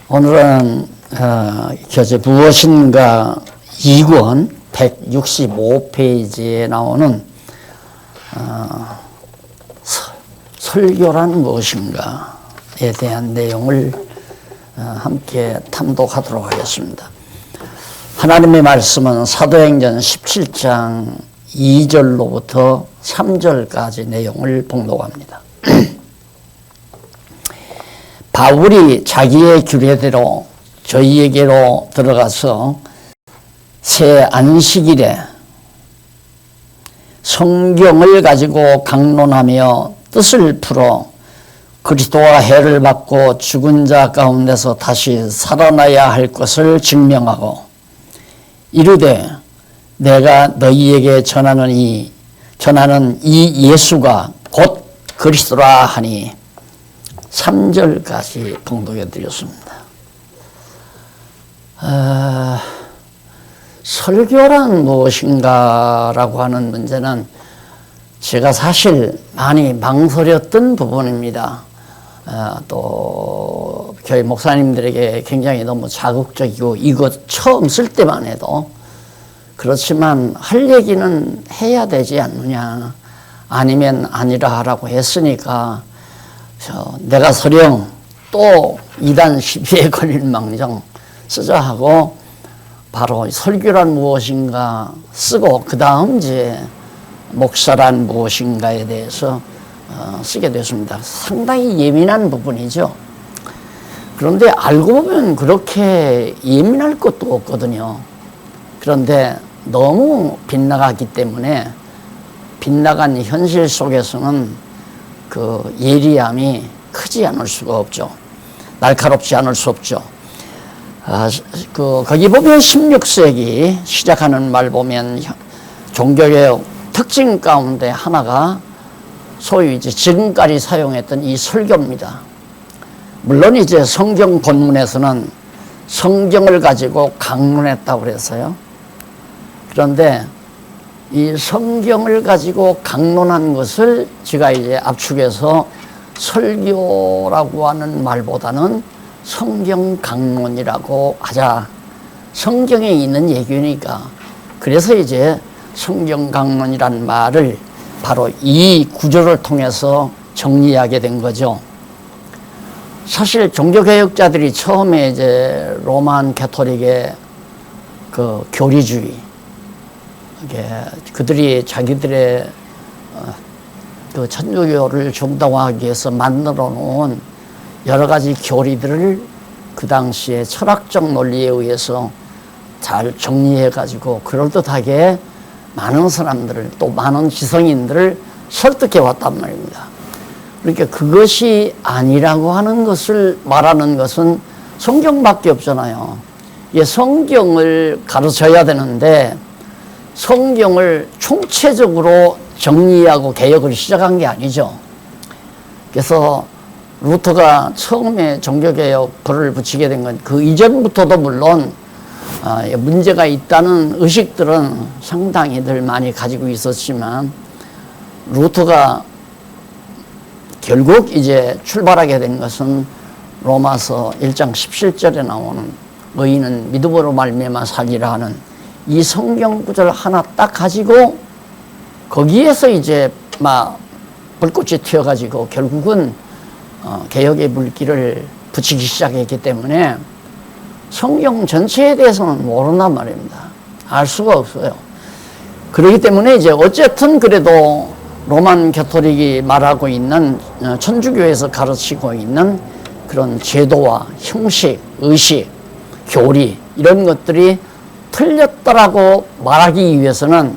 오늘은 교재 무엇인가 2권 165페이지에 나오는 설교란 무엇인가에 대한 내용을 함께 탐독하도록 하겠습니다. 하나님의 말씀은 사도행전 17장 2절로부터 3절까지 내용을 봉독합니다. 바울이 자기의 규례대로 저희에게로 들어가서 새 안식일에 성경을 가지고 강론하며 뜻을 풀어 그리스도와 해를 받고 죽은 자 가운데서 다시 살아나야 할 것을 증명하고 이르되 내가 너희에게 전하는 이 예수가 곧 그리스도라 하니 3절까지 봉독해 드렸습니다. 설교란 무엇인가라고 하는 문제는 제가 사실 많이 망설였던 부분입니다. 또 교회 목사님들에게 굉장히 너무 자극적이고 이거 처음 쓸 때만 해도 그렇지만 할 얘기는 해야 되지 않느냐, 아니면 아니라 하라고 했으니까 내가 설령 또 이단 시비에 걸릴 망정 쓰자 하고 바로 설교란 무엇인가 쓰고 그 다음 이제 목사란 무엇인가에 대해서 쓰게 됐습니다. 상당히 예민한 부분이죠. 그런데 알고 보면 그렇게 예민할 것도 없거든요. 그런데 너무 빗나가기 때문에 빗나간 현실 속에서는 그 예리함이 크지 않을 수가 없죠. 날카롭지 않을 수 없죠. 거기 보면 16세기 시작하는 말 보면 종교개혁 특징 가운데 하나가 소위 이제 지금까지 사용했던 이 설교입니다. 물론 이제 성경 본문에서는 성경을 가지고 강론했다고 그랬어요. 그런데 이 성경을 가지고 강론한 것을 제가 이제 압축해서 설교라고 하는 말보다는 성경 강론이라고 하자. 성경에 있는 얘기니까. 그래서 이제 성경 강론이란 말을 바로 이 구조를 통해서 정리하게 된 거죠. 사실 종교개혁자들이 처음에 이제 로만 가톨릭의 그 교리주의, 그들이 자기들의 그 천주교를 정당화하기 위해서 만들어 놓은 여러 가지 교리들을 그 당시에 철학적 논리에 의해서 잘 정리해 가지고 그럴듯하게 많은 사람들을 또 많은 지성인들을 설득해 왔단 말입니다. 그러니까 그것이 아니라고 하는 것을 말하는 것은 성경밖에 없잖아요. 이게 성경을 가르쳐야 되는데 성경을 총체적으로 정리하고 개혁을 시작한 게 아니죠. 그래서 루터가 처음에 종교개혁 불을 붙이게 된 건 그 이전부터도 물론 문제가 있다는 의식들은 상당히들 많이 가지고 있었지만 루터가 결국 이제 출발하게 된 것은 로마서 1장 17절에 나오는 의인은 믿음으로 말미암아 살리라 하는 이 성경 구절 하나 딱 가지고 거기에서 이제 막 불꽃이 튀어가지고 결국은 개혁의 물기를 붙이기 시작했기 때문에 성경 전체에 대해서는 모른단 말입니다. 알 수가 없어요. 그렇기 때문에 이제 어쨌든 그래도 로만 가톨릭이 말하고 있는 천주교에서 가르치고 있는 그런 제도와 형식, 의식, 교리 이런 것들이 틀렸다라고 말하기 위해서는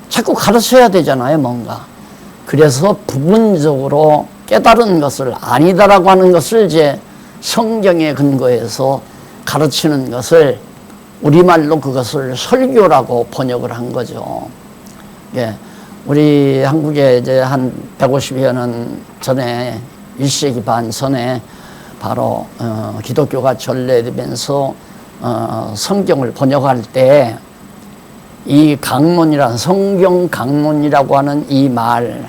자꾸 가르쳐야 되잖아요, 뭔가. 그래서 부분적으로 깨달은 것을 아니다라고 하는 것을 이제 성경에 근거해서 가르치는 것을 우리말로 그것을 설교라고 번역을 한 거죠. 예. 우리 한국에 이제 한 150여 년 전에 1세기 반 전에 바로 기독교가 전래되면서 성경을 번역할 때 이 강론이란 성경 강론이라고 하는 이 말,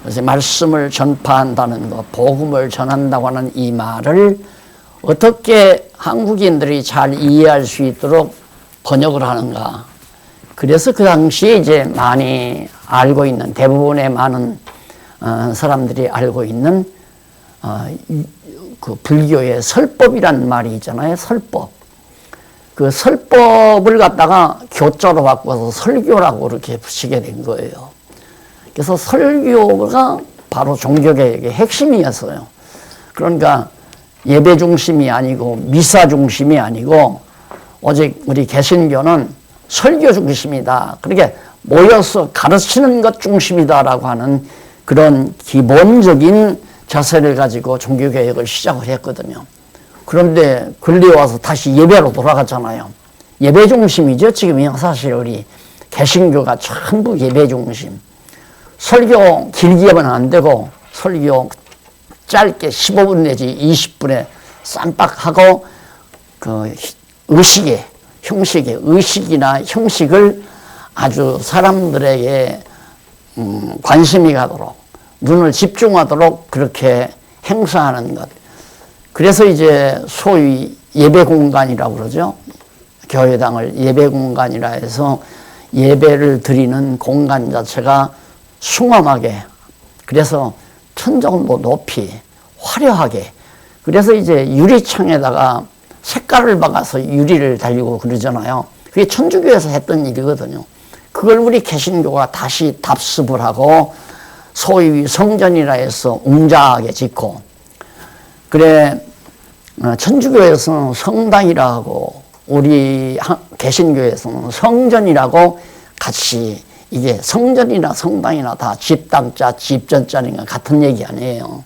그래서 말씀을 전파한다는 것, 복음을 전한다고 하는 이 말을 어떻게 한국인들이 잘 이해할 수 있도록 번역을 하는가. 그래서 그 당시에 이제 많이 알고 있는, 대부분의 많은 사람들이 알고 있는 그 불교의 설법이란 말이 있잖아요. 설법. 그 설법을 갖다가 교자로 바꿔서 설교라고 이렇게 붙이게 된 거예요. 그래서 설교가 바로 종교개혁의 핵심이었어요. 그러니까 예배 중심이 아니고 미사 중심이 아니고 오직 우리 개신교는 설교 중심이다. 그렇게 모여서 가르치는 것 중심이다라고 하는 그런 기본적인 자세를 가지고 종교개혁을 시작을 했거든요. 그런데 근래 와서 다시 예배로 돌아갔잖아요. 예배 중심이죠. 지금 사실 우리 개신교가 전부 예배 중심. 설교 길게 하면 안 되고 설교 짧게 15분 내지 20분에 쌈박하고 그 의식이나 형식을 아주 사람들에게 관심이 가도록 눈을 집중하도록 그렇게 행사하는 것. 그래서 이제 소위 예배 공간이라고 그러죠. 교회당을 예배 공간이라 해서 예배를 드리는 공간 자체가 숭엄하게, 그래서 천정도 높이 화려하게, 그래서 이제 유리창에다가 색깔을 박아서 유리를 달리고 그러잖아요. 그게 천주교에서 했던 일이거든요. 그걸 우리 개신교가 다시 답습을 하고 소위 성전이라 해서 웅장하게 짓고, 그래 천주교에서는 성당이라 하고 우리 개신교에서는 성전이라고 같이, 이게 성전이나 성당이나 다 집당자 집전자니까 같은 얘기 아니에요.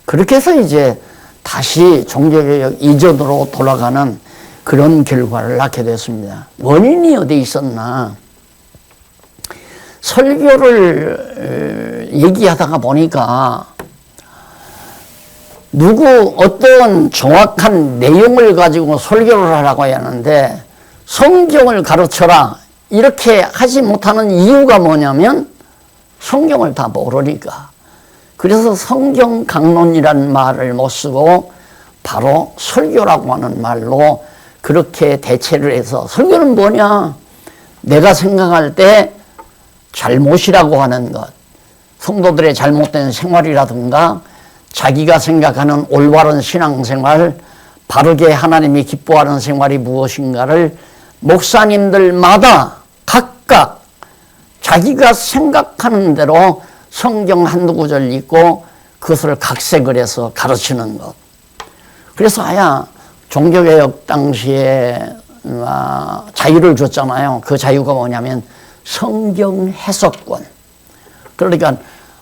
그렇게 해서 이제 다시 종교개혁 이전으로 돌아가는 그런 결과를 낳게 됐습니다. 원인이 어디 있었나? 설교를 얘기하다가 보니까 어떤 정확한 내용을 가지고 설교를 하라고 하는데 성경을 가르쳐라 이렇게 하지 못하는 이유가 뭐냐면 성경을 다 모르니까. 그래서 성경 강론이라는 말을 못 쓰고 바로 설교라고 하는 말로 그렇게 대체를 해서, 설교는 뭐냐? 내가 생각할 때 잘못이라고 하는 것, 성도들의 잘못된 생활이라든가 자기가 생각하는 올바른 신앙생활, 바르게 하나님이 기뻐하는 생활이 무엇인가를 목사님들마다 각각 자기가 생각하는 대로 성경 한두 구절 읽고 그것을 각색을 해서 가르치는 것. 그래서 종교개혁 당시에 자유를 줬잖아요. 그 자유가 뭐냐면 성경 해석권. 그러니까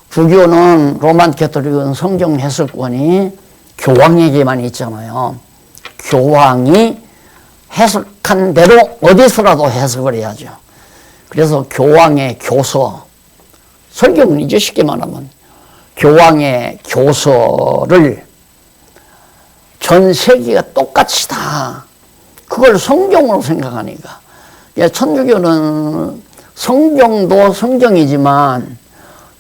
불교는 로만 캐톨릭은 성경 해석권이 교황에게만 있잖아요. 교황이 해석한 대로 어디서라도 해석을 해야죠. 그래서 교황의 교서, 설경은 이제 쉽게 말하면 교황의 교서를 전 세계가 똑같이 다 그걸 성경으로 생각하니까. 천주교는 성경도 성경이지만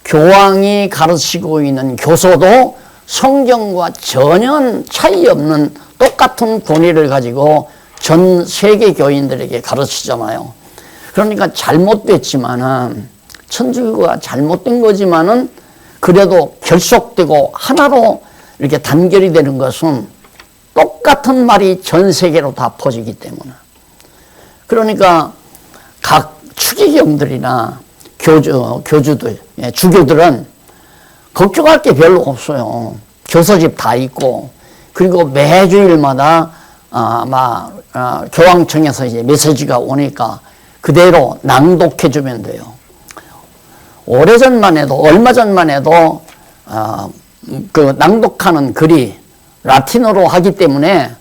교황이 가르치고 있는 교서도 성경과 전혀 차이 없는 똑같은 권위를 가지고 전 세계 교인들에게 가르치잖아요. 그러니까 잘못됐지만은, 천주교가 잘못된 거지만은 그래도 결속되고 하나로 이렇게 단결이 되는 것은 똑같은 말이 전 세계로 다 퍼지기 때문에. 그러니까 각 추기경들이나 교주들, 주교들은 걱정할 게 별로 없어요. 교서집 다 있고, 그리고 매주일마다 교황청에서 이제 메시지가 오니까 그대로 낭독해주면 돼요. 오래전만 해도, 얼마 전만 해도 그 낭독하는 글이 라틴어로 하기 때문에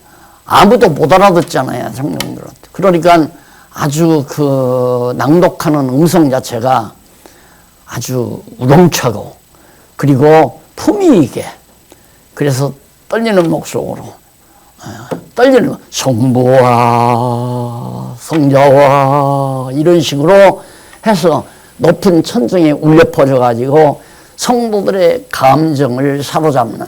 아무도 못 알아듣잖아요, 성령들은. 그러니까 아주 그 낭독하는 음성 자체가 아주 우렁차고, 그리고 품위 있게, 그래서 떨리는 목소리로, 떨리는 성부와 성자와 이런 식으로 해서 높은 천정에 울려 퍼져 가지고 성도들의 감정을 사로잡는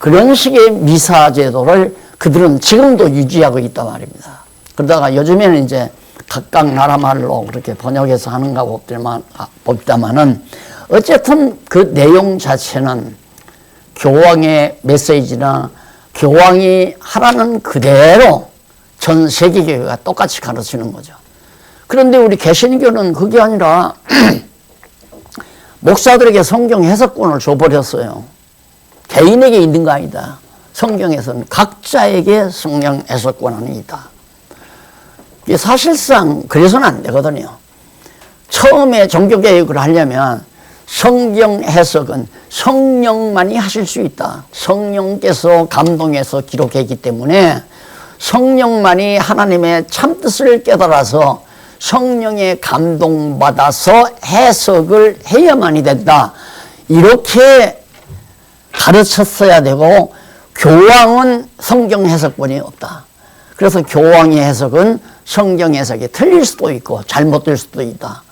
그런 식의 미사 제도를 그들은 지금도 유지하고 있단 말입니다. 그러다가 요즘에는 이제 각각 나라 말로 그렇게 번역해서 하는가 봅니다만은 어쨌든 그 내용 자체는 교황의 메시지나 교황이 하라는 그대로 전 세계 교회가 똑같이 가르치는 거죠. 그런데 우리 개신교는 그게 아니라 목사들에게 성경 해석권을 줘버렸어요. 개인에게 있는 거 아니다. 성경에서는 각자에게 성경 해석권이 있다. 이게 사실상 그래서는 안 되거든요. 처음에 종교개혁을 하려면 성경 해석은 성령만이 하실 수 있다. 성령께서 감동해서 기록했기 때문에 성령만이 하나님의 참뜻을 깨달아서 성령의 감동받아서 해석을 해야만이 된다. 이렇게 가르쳤어야 되고 교황은 성경 해석권이 없다. 그래서 교황의 해석은 성경 해석이 틀릴 수도 있고 잘못될 수도 있다.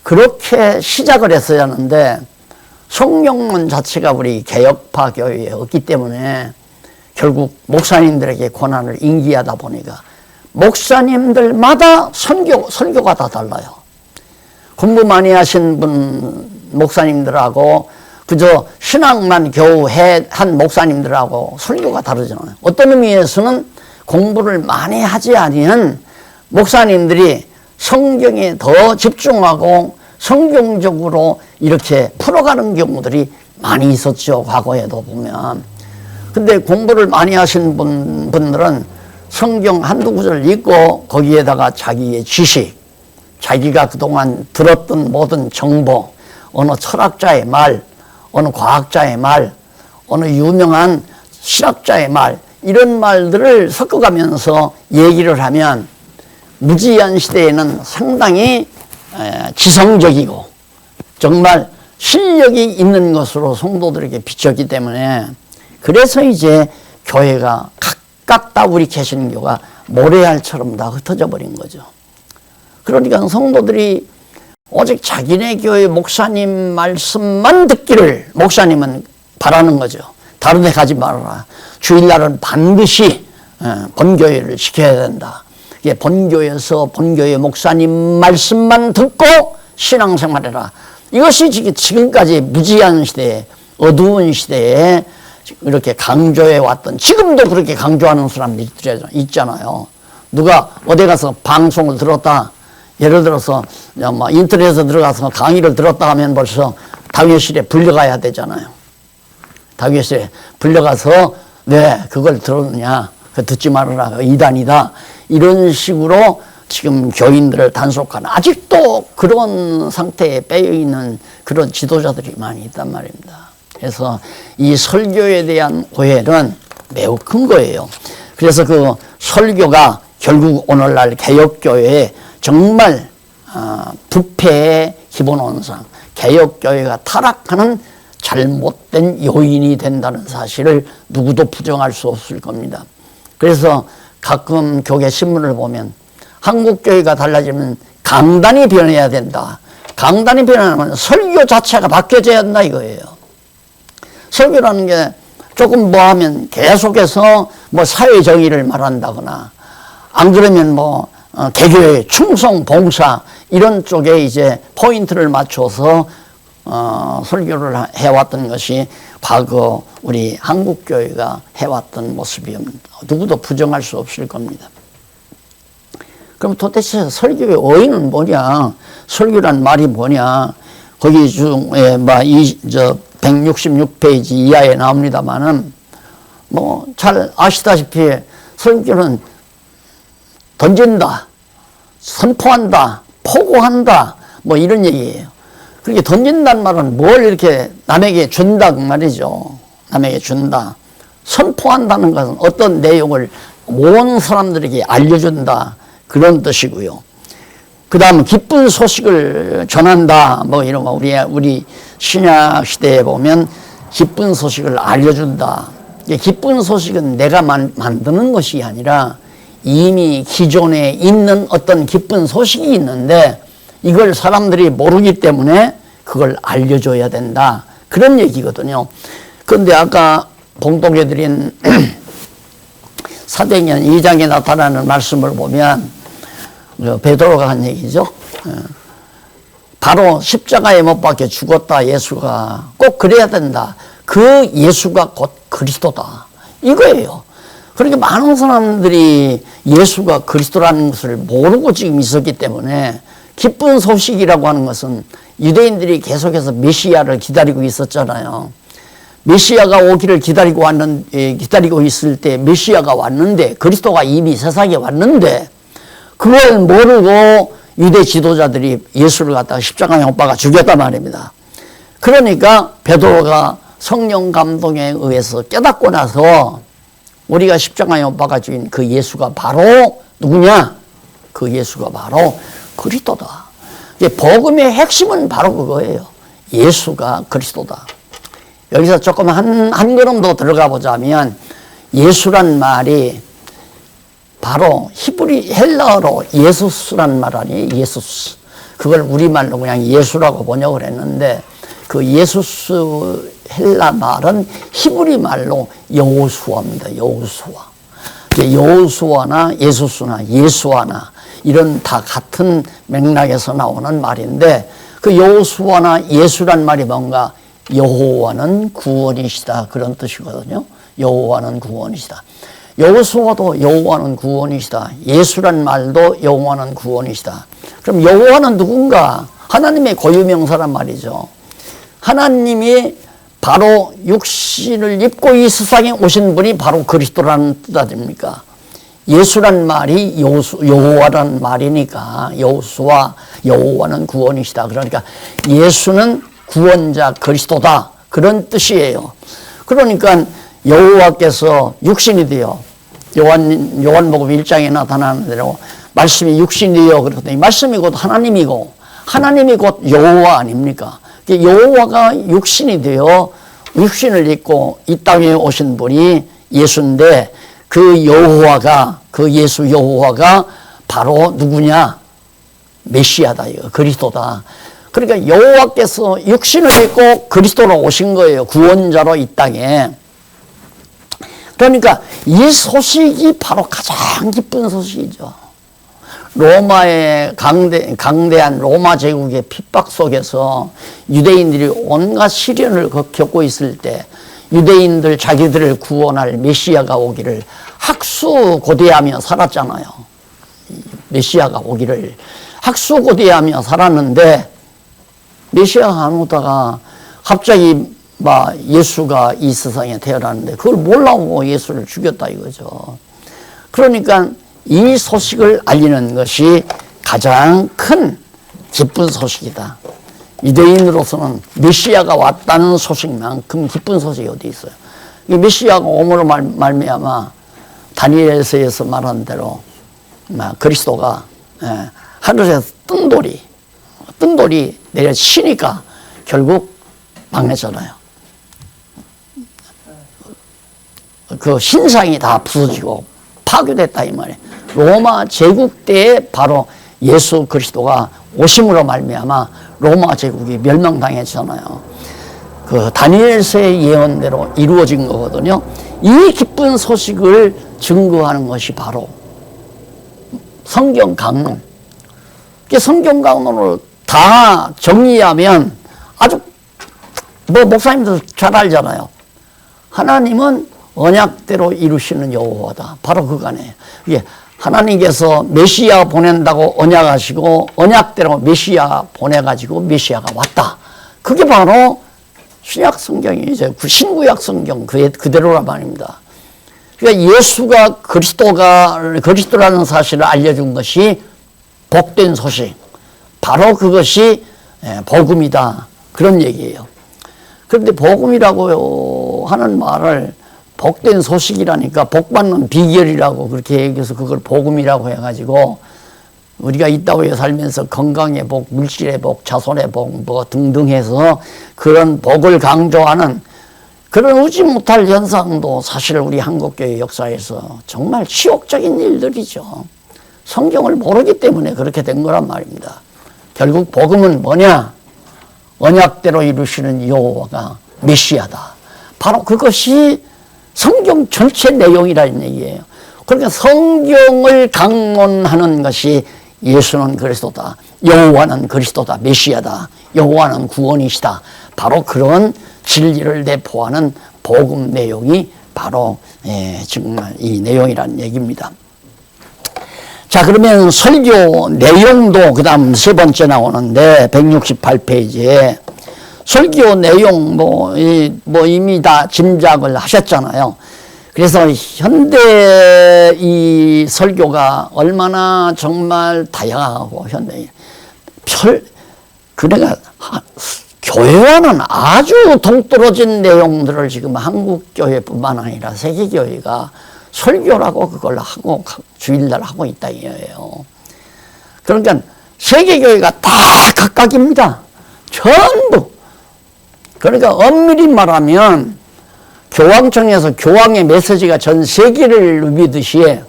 그렇게 시작을 했어야 하는데 성령론 자체가 우리 개혁파 교회에 없기 때문에 결국 목사님들에게 권한을 인기하다 보니까 목사님들마다 설교가 다 달라요. 공부 많이 하신 분 목사님들하고 그저 신앙만 겨우 한 목사님들하고 설교가 다르잖아요. 어떤 의미에서는 공부를 많이 하지 아니한 목사님들이 성경에 더 집중하고 성경적으로 이렇게 풀어가는 경우들이 많이 있었죠. 과거에도 보면. 근데 공부를 많이 하신 분들은 성경 한두 구절 읽고 거기에다가 자기의 지식, 자기가 그동안 들었던 모든 정보, 어느 철학자의 말, 어느 과학자의 말, 어느 유명한 실학자의 말, 이런 말들을 섞어가면서 얘기를 하면 무지한 시대에는 상당히 지성적이고 정말 실력이 있는 것으로 성도들에게 비쳤기 때문에 그래서 이제 교회가 각각 다 우리 개신교가 모래알처럼 다 흩어져 버린 거죠. 그러니까 성도들이 오직 자기네 교회 목사님 말씀만 듣기를 목사님은 바라는 거죠. 다른 데 가지 말아라. 주일날은 반드시 본교회를 지켜야 된다. 본교에서 본교회 목사님 말씀만 듣고 신앙생활해라. 이것이 지금까지 무지한 시대에 어두운 시대에 이렇게 강조해 왔던 지금도 그렇게 강조하는 사람들이 있잖아요. 누가 어디 가서 방송을 들었다. 예를 들어서 인터넷에 들어가서 강의를 들었다 하면 벌써 다윗실에 불려가야 되잖아요. 다윗실에 불려가서 네 그걸 들었느냐. 듣지 말아라. 이단이다. 이런 식으로 지금 교인들을 단속하는 아직도 그런 상태에 빼어있는 그런 지도자들이 많이 있단 말입니다. 그래서 이 설교에 대한 오해는 매우 큰 거예요. 그래서 그 설교가 결국 오늘날 개혁교회에 정말 부패의 기본원상, 개혁교회가 타락하는 잘못된 요인이 된다는 사실을 누구도 부정할 수 없을 겁니다. 그래서 가끔 교계 신문을 보면 한국교회가 달라지면 강단이 변해야 된다. 강단이 변하면 설교 자체가 바뀌어져야 한다 이거예요. 설교라는 게 조금 뭐 하면 계속해서 뭐 사회정의를 말한다거나 안 그러면 뭐 개교의 충성, 봉사 이런 쪽에 이제 포인트를 맞춰서 설교를 해왔던 것이 과거 우리 한국교회가 해왔던 모습입니다. 누구도 부정할 수 없을 겁니다. 그럼 도대체 설교의 어휘는 뭐냐? 설교란 말이 뭐냐? 거기 중에 166페이지 이하에 나옵니다만은 뭐 잘 아시다시피 설교는 던진다, 선포한다, 포고한다 뭐 이런 얘기예요. 그렇게 던진다는 말은 뭘 이렇게 남에게 준다 그 말이죠. 남에게 준다. 선포한다는 것은 어떤 내용을 온 사람들에게 알려준다 그런 뜻이고요. 그 다음 기쁜 소식을 전한다 뭐 이런 거 우리 신약 시대에 보면 기쁜 소식을 알려준다. 기쁜 소식은 내가 만드는 것이 아니라 이미 기존에 있는 어떤 기쁜 소식이 있는데 이걸 사람들이 모르기 때문에 그걸 알려줘야 된다. 그런 얘기거든요. 그런데 아까 봉독해드린 사도행전 2장에 나타나는 말씀을 보면 베드로가 한 얘기죠. 바로 십자가에 못 박혀 죽었다 예수가 꼭 그래야 된다. 그 예수가 곧 그리스도다. 이거예요. 그러니까 많은 사람들이 예수가 그리스도라는 것을 모르고 지금 있었기 때문에 기쁜 소식이라고 하는 것은 유대인들이 계속해서 메시아를 기다리고 있었잖아요. 메시아가 오기를 기다리고 있을 때 메시아가 왔는데 그리스도가 이미 세상에 왔는데 그걸 모르고 유대 지도자들이 예수를 갖다가 십자가에 못 박아 죽였단 말입니다. 그러니까 베드로가 성령 감동에 의해서 깨닫고 나서 우리가 십자가에 못 박아 죽인 그 예수가 바로 누구냐? 그 예수가 바로 그리스도다. 복음의 핵심은 바로 그거예요. 예수가 그리스도다. 여기서 조금 한 걸음 더 들어가 보자면 예수란 말이 바로 히브리 헬라어로 예수스란 말 아니에요. 예수스. 그걸 우리말로 그냥 예수라고 번역을 했는데 그 예수스 헬라 말은 히브리 말로 여호수아입니다. 여호수아. 여호수아나 예수스나 예수아나 이런 다 같은 맥락에서 나오는 말인데 그 여호수아나 예수란 말이 뭔가 여호와는 구원이시다 그런 뜻이거든요. 여호와는 구원이시다. 여호수아도 여호와는 구원이시다. 예수란 말도 여호와는 구원이시다. 그럼 여호와는 누군가? 하나님의 고유명사란 말이죠. 하나님이 바로 육신을 입고 이 세상에 오신 분이 바로 그리스도라는 뜻 아닙니까? 예수란 말이 여호와란 말이니까 여호수아 여호와는 구원이시다. 그러니까 예수는 구원자 그리스도다 그런 뜻이에요. 그러니까 여호와께서 육신이 되어 요한복음 1장에 나타나는 대로 말씀이 육신이 되어 그렇거든요. 말씀이 곧 하나님이고 하나님이 곧 여호와 아닙니까? 여호와가 육신이 되어 육신을 입고 이 땅에 오신 분이 예수인데 그 여호와가 그 예수 여호와가 바로 누구냐? 메시아다. 이거 그리스도다. 그러니까 여호와께서 육신을 입고 그리스도로 오신 거예요. 구원자로 이 땅에. 그러니까 이 소식이 바로 가장 기쁜 소식이죠. 로마의 강대한 로마 제국의 핍박 속에서 유대인들이 온갖 시련을 겪고 있을 때 유대인들 자기들을 구원할 메시아가 오기를 학수고대하며 살았잖아요. 메시아가 오기를 학수고대하며 살았는데 메시아가 안 오다가 갑자기 예수가 이 세상에 태어났는데 그걸 몰라보고 예수를 죽였다 이거죠. 그러니까 이 소식을 알리는 것이 가장 큰 기쁜 소식이다. 유대인으로서는 메시아가 왔다는 소식만큼 기쁜 소식이 어디 있어요. 이 메시아가 오므로 말미암아 다니엘서에서 말한 대로 그리스도가 하늘에서 뜬돌이 내려치니까 결국 망했잖아요. 그 신상이 다 부서지고 파괴됐다 이 말이에요. 로마 제국 때에 바로 예수 그리스도가 오심으로 말미암아 로마 제국이 멸망당했잖아요. 그 다니엘서의 예언대로 이루어진 거거든요. 이 기쁜 소식을 증거하는 것이 바로 성경 강론. 성경 강론을 다 정리하면 아주 목사님도 잘 알잖아요. 하나님은 언약대로 이루시는 여호와다. 바로 그거네요. 이게 하나님께서 메시아 보낸다고 언약하시고 언약대로 메시아 보내가지고 메시아가 왔다. 그게 바로 신약 성경이죠. 신구약 성경 그대로란 말입니다. 그러니까 예수가 그리스도라는 사실을 알려준 것이 복된 소식. 바로 그것이 복음이다. 그런 얘기예요. 그런데 복음이라고 하는 말을 복된 소식이라니까 복받는 비결이라고 그렇게 얘기해서 그걸 복음이라고 해가지고 우리가 이 땅에 살면서 건강의 복, 물질의 복, 자손의 복 등등 해서 그런 복을 강조하는 그런 우지 못할 현상도 사실 우리 한국교회 역사에서 정말 치욕적인 일들이죠. 성경을 모르기 때문에 그렇게 된 거란 말입니다. 결국 복음은 뭐냐? 언약대로 이루시는 여호와가 메시아다. 바로 그것이 성경 전체 내용이라는 얘기예요. 그러니까 성경을 강론하는 것이 예수는 그리스도다, 여호와는 그리스도다, 메시아다, 여호와는 구원이시다, 바로 그런 진리를 내포하는 복음 내용이 바로 정말 이 내용이라는 얘기입니다. 자, 그러면 설교 내용도 그 다음 세 번째 나오는데 168페이지에 설교 내용 이미 다 짐작을 하셨잖아요. 그래서 현대 이 설교가 얼마나 정말 다양하고 그러니까 교회와는 아주 동떨어진 내용들을 지금 한국 교회뿐만 아니라 세계 교회가 설교라고 그걸 하고 주일날 하고 있다 이거예요. 그러니까 세계 교회가 다 각각입니다. 전부. 그러니까 엄밀히 말하면 교황청에서 교황의 메시지가 전 세계를 누비듯이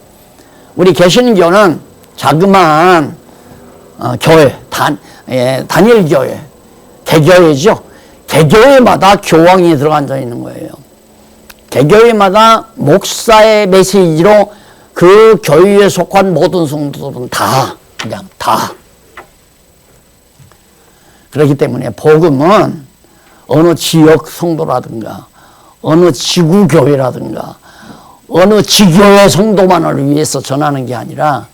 우리 개신교는 자그마한 교회, 단일 교회, 개교회죠. 개교회마다 교황이 들어앉아 있는 거예요. 개교회마다 목사의 메시지로 그 교회에 속한 모든 성도들은 그냥 다. 그렇기 때문에 복음은 어느 지역 성도라든가 어느 지구교회라든가 어느 지교회 성도만을 위해서 전하는 게 아니라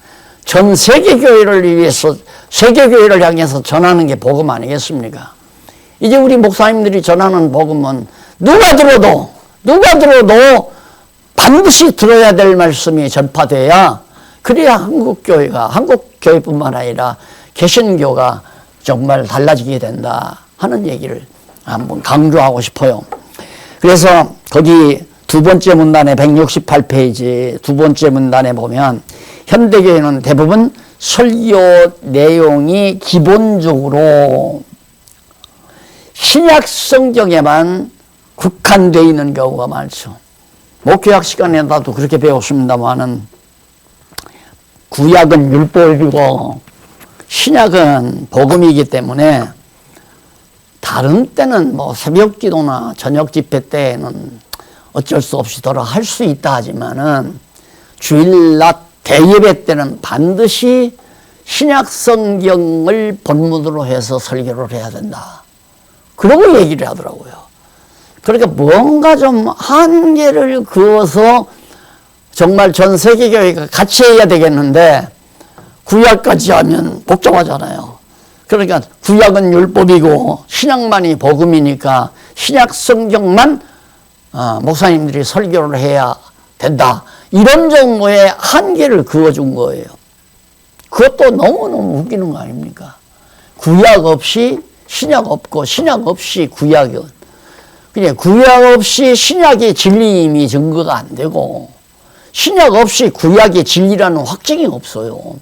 전 세계교회를 위해서 세계교회를 향해서 전하는 게 복음 아니겠습니까? 이제 우리 목사님들이 전하는 복음은 누가 들어도 반드시 들어야 될 말씀이 전파돼야 그래야 한국교회뿐만 아니라 개신교가 정말 달라지게 된다 하는 얘기를 한번 강조하고 싶어요. 그래서 거기 두 번째 문단에 168페이지 두 번째 문단에 보면 현대교회는 대부분 설교 내용이 기본적으로 신약 성경에만 국한되어 있는 경우가 많죠. 목회학 시간에 나도 그렇게 배웠습니다만은 구약은 율법이고 신약은 복음이기 때문에 다른 때는 뭐 새벽 기도나 저녁 집회 때에는 어쩔 수 없이 할 수 있다 하지만은 주일낮 대예배 때는 반드시 신약 성경을 본문으로 해서 설교를 해야 된다. 그러고 얘기를 하더라고요. 그러니까 뭔가 좀 한계를 그어서 정말 전 세계 교회가 같이 해야 되겠는데 구약까지 하면 복잡하잖아요. 그러니까 구약은 율법이고 신약만이 복음이니까 신약 성경만 목사님들이 설교를 해야 된다. 이런 정도의 한계를 그어준 거예요. 그것도 너무너무 웃기는 거 아닙니까? 구약 없이 신약 없고 신약 없이 구약은 그냥 구약 없이 신약의 진리임이 증거가 안 되고 신약 없이 구약의 진리라는 확증이 없어요.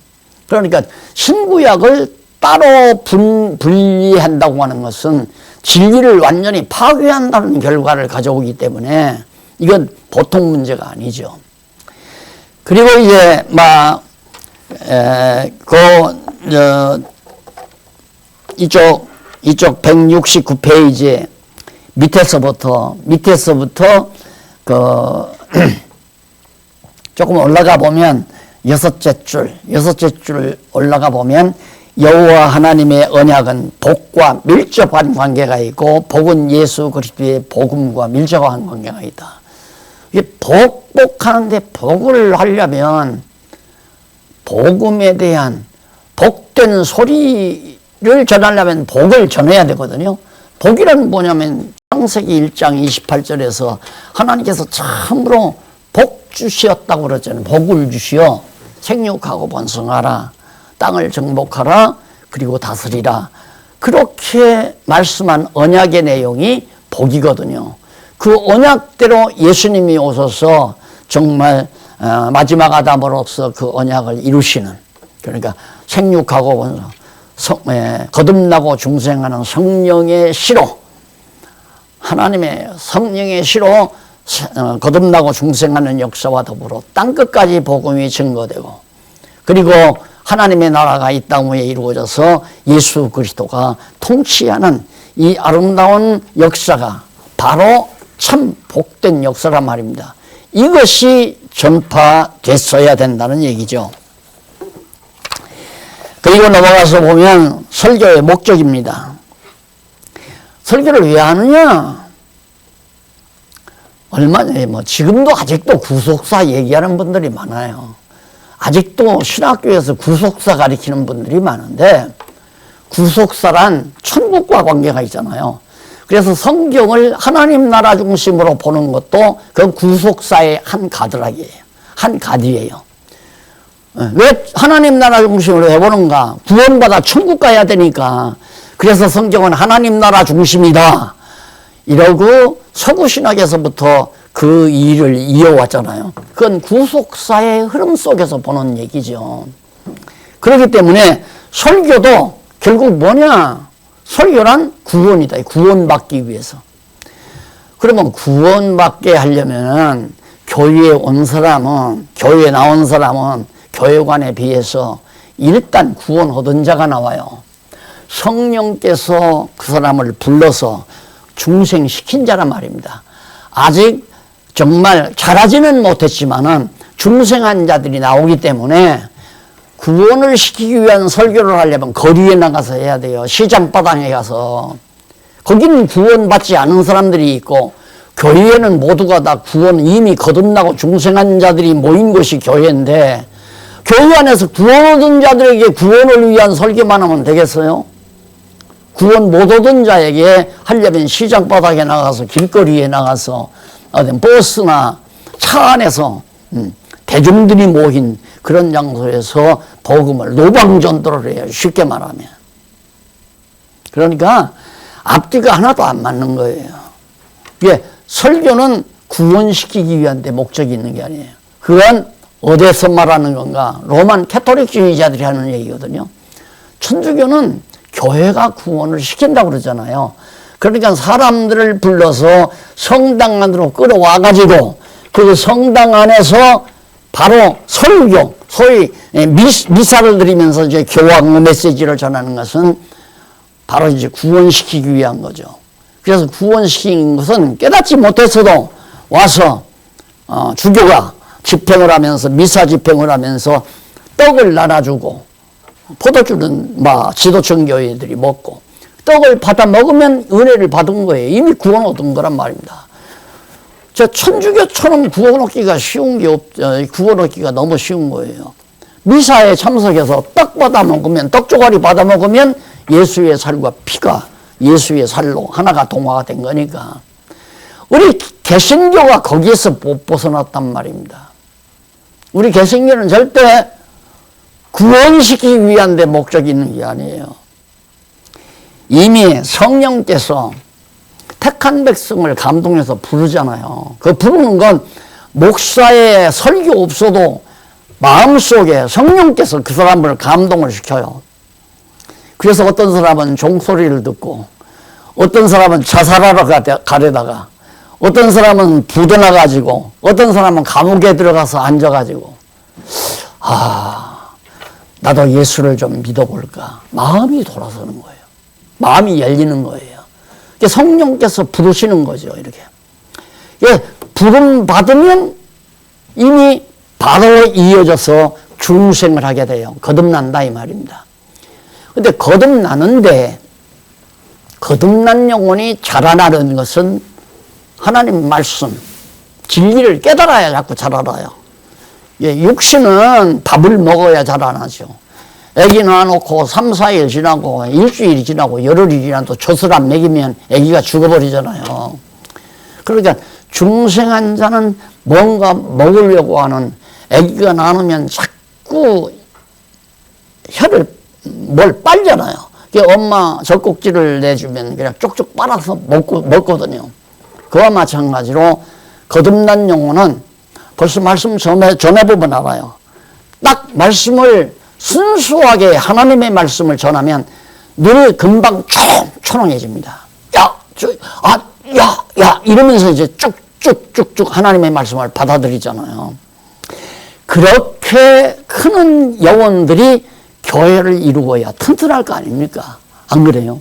그러니까 신구약을 따로 분리한다고 하는 것은 진리를 완전히 파괴한다는 결과를 가져오기 때문에 이건 보통 문제가 아니죠. 그리고 이제 이쪽 169페이지에 밑에서부터 조금 올라가 보면 여섯째 줄 올라가 보면 여호와 하나님의 언약은 복과 밀접한 관계가 있고 복은 예수 그리스도의 복음과 밀접한 관계가 있다. 이게 복하는데 복을 하려면 복음에 대한 복된 소리를 전하려면 복을 전해야 되거든요. 복이란 뭐냐면 창세기 1장 28절에서 하나님께서 참으로 복 주시었다고 그러잖아요. 복을 주시어 생육하고 번성하라, 땅을 정복하라, 그리고 다스리라. 그렇게 말씀한 언약의 내용이 복이거든요. 그 언약대로 예수님이 오셔서 정말 마지막 아담으로서 그 언약을 이루시는, 그러니까 생육하고 거듭나고 중생하는 성령의 시로, 하나님의 성령의 시로 거듭나고 중생하는 역사와 더불어 땅끝까지 복음이 증거되고, 그리고 하나님의 나라가 이 땅 위에 이루어져서 예수 그리스도가 통치하는 이 아름다운 역사가 바로 참 복된 역사란 말입니다. 이것이 전파됐어야 된다는 얘기죠. 그리고 넘어가서 보면 설교의 목적입니다. 설교를 왜 하느냐? 지금도 아직도 구속사 얘기하는 분들이 많아요. 아직도 신학교에서 구속사 가리키는 분들이 많은데, 구속사란 천국과 관계가 있잖아요. 그래서 성경을 하나님 나라 중심으로 보는 것도 그 구속사의 한 가드락이에요. 한 가디예요. 왜 하나님 나라 중심으로 해보는가? 구원받아 천국 가야 되니까. 그래서 성경은 하나님 나라 중심이다. 이러고 서구신학에서부터 그 일을 이어왔잖아요. 그건 구속사의 흐름 속에서 보는 얘기죠. 그렇기 때문에 설교도 결국 뭐냐? 설교란 구원이다. 구원받기 위해서. 그러면 구원받게 하려면 교회에 온 사람은, 교회에 나온 사람은 교회관에 비해서 일단 구원 얻은 자가 나와요. 성령께서 그 사람을 불러서 중생시킨 자란 말입니다. 아직 정말 잘하지는 못했지만은 중생한 자들이 나오기 때문에 구원을 시키기 위한 설교를 하려면 거리에 나가서 해야 돼요. 시장바닥에 가서. 거기는 구원받지 않은 사람들이 있고, 교회에는 모두가 다 구원 이미 거듭나고 중생한 자들이 모인 것이 교회인데, 교회 안에서 구원 얻은 자들에게 구원을 위한 설교만 하면 되겠어요? 구원 못 얻은 자에게 하려면 시장바닥에 나가서, 길거리에 나가서, 어떤 버스나 차 안에서 대중들이 모인 그런 장소에서 복음을 노방전도를 해요. 쉽게 말하면. 그러니까 앞뒤가 하나도 안 맞는 거예요. 이게 설교는 구원시키기 위한 데 목적이 있는 게 아니에요. 그건 어디서 말하는 건가? 로만 캐토릭주의자들이 하는 얘기거든요. 천주교는 교회가 구원을 시킨다고 그러잖아요. 그러니까 사람들을 불러서 성당 안으로 끌어와가지고 그 성당 안에서 바로 설교, 소위 미사를 드리면서 이제 교황 메시지를 전하는 것은 바로 이제 구원시키기 위한 거죠. 그래서 구원시킨 것은 깨닫지 못했어도 와서 주교가 집행을 하면서, 미사 집행을 하면서 떡을 나눠주고, 포도주는 지도청 교회들이 먹고, 떡을 받아 먹으면 은혜를 받은 거예요. 이미 구원 얻은 거란 말입니다. 천주교처럼 구원 얻기가 쉬운 게 없죠. 구원 얻기가 너무 쉬운 거예요. 미사에 참석해서 떡 받아 먹으면, 떡 조가리 받아 먹으면 예수의 살과 피가 예수의 살로 하나가 동화가 된 거니까. 우리 개신교가 거기에서 못 벗어났단 말입니다. 우리 개신교는 절대 구원시키기 위한 데 목적이 있는 게 아니에요. 이미 성령께서 택한 백성을 감동해서 부르잖아요. 그 부르는 건 목사의 설교 없어도 마음속에 성령께서 그 사람을 감동을 시켜요. 그래서 어떤 사람은 종소리를 듣고, 어떤 사람은 자살하러 가려다가, 어떤 사람은 부대 나가지고, 어떤 사람은 감옥에 들어가서 앉아가지고, 나도 예수를 좀 믿어볼까. 마음이 돌아서는 거예요. 마음이 열리는 거예요. 성령께서 부르시는 거죠, 이렇게. 부름 받으면 이미 바로 이어져서 중생을 하게 돼요. 거듭난다, 이 말입니다. 근데 거듭나는데, 거듭난 영혼이 자라나는 것은 하나님 말씀, 진리를 깨달아야 자꾸 자라나요. 육신은 밥을 먹어야 자라나죠. 애기 낳아놓고 3, 4일 지나고 일주일이 지나고 열흘이 지나도 젖을 안 먹이면 애기가 죽어버리잖아요. 그러니까 중생한 자는 뭔가 먹으려고 하는, 애기가 낳으면 자꾸 뭘 빨잖아요. 엄마 젖꼭지를 내주면 그냥 쪽쪽 빨아서 먹거든요. 그와 마찬가지로 거듭난 영혼은 벌써 말씀 전해보면 알아요. 딱 말씀을 순수하게 하나님의 말씀을 전하면 눈이 금방 초롱해집니다. 야 이러면서 이제 쭉쭉쭉쭉 하나님의 말씀을 받아들이잖아요. 그렇게 크는 영혼들이 교회를 이루어야 튼튼할 거 아닙니까? 안 그래요?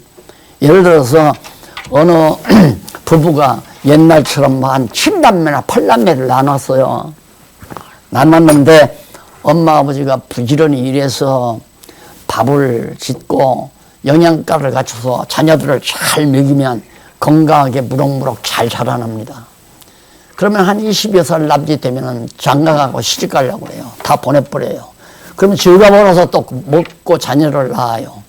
예를 들어서 어느 부부가 옛날처럼 한 7남매나 8남매를 나눴어요. 나눴는데 엄마 아버지가 부지런히 일해서 밥을 짓고 영양가를 갖춰서 자녀들을 잘 먹이면 건강하게 무럭무럭 잘 자라납니다. 그러면 한 20여 살 남짓 되면은 장가가고 시집 가려고 그래요. 다 보내버려요. 그러면 지가 벌어서 또 먹고 자녀를 낳아요.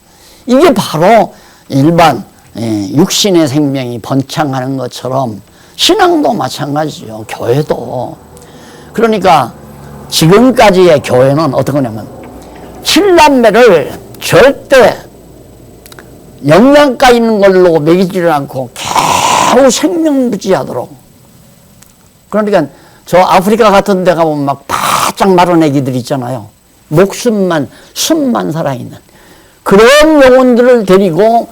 이게 바로 일반 육신의 생명이 번창하는 것처럼 신앙도 마찬가지죠. 교회도. 그러니까 지금까지의 교회는 어떤 거냐면 7남매를 절대 영양가 있는 걸로 먹이지를 않고 겨우 생명부지하도록. 그러니까 저 아프리카 같은 데 가보면 막 바짝 마른 애기들 있잖아요. 목숨만 숨만 살아있는 그런 영혼들을 데리고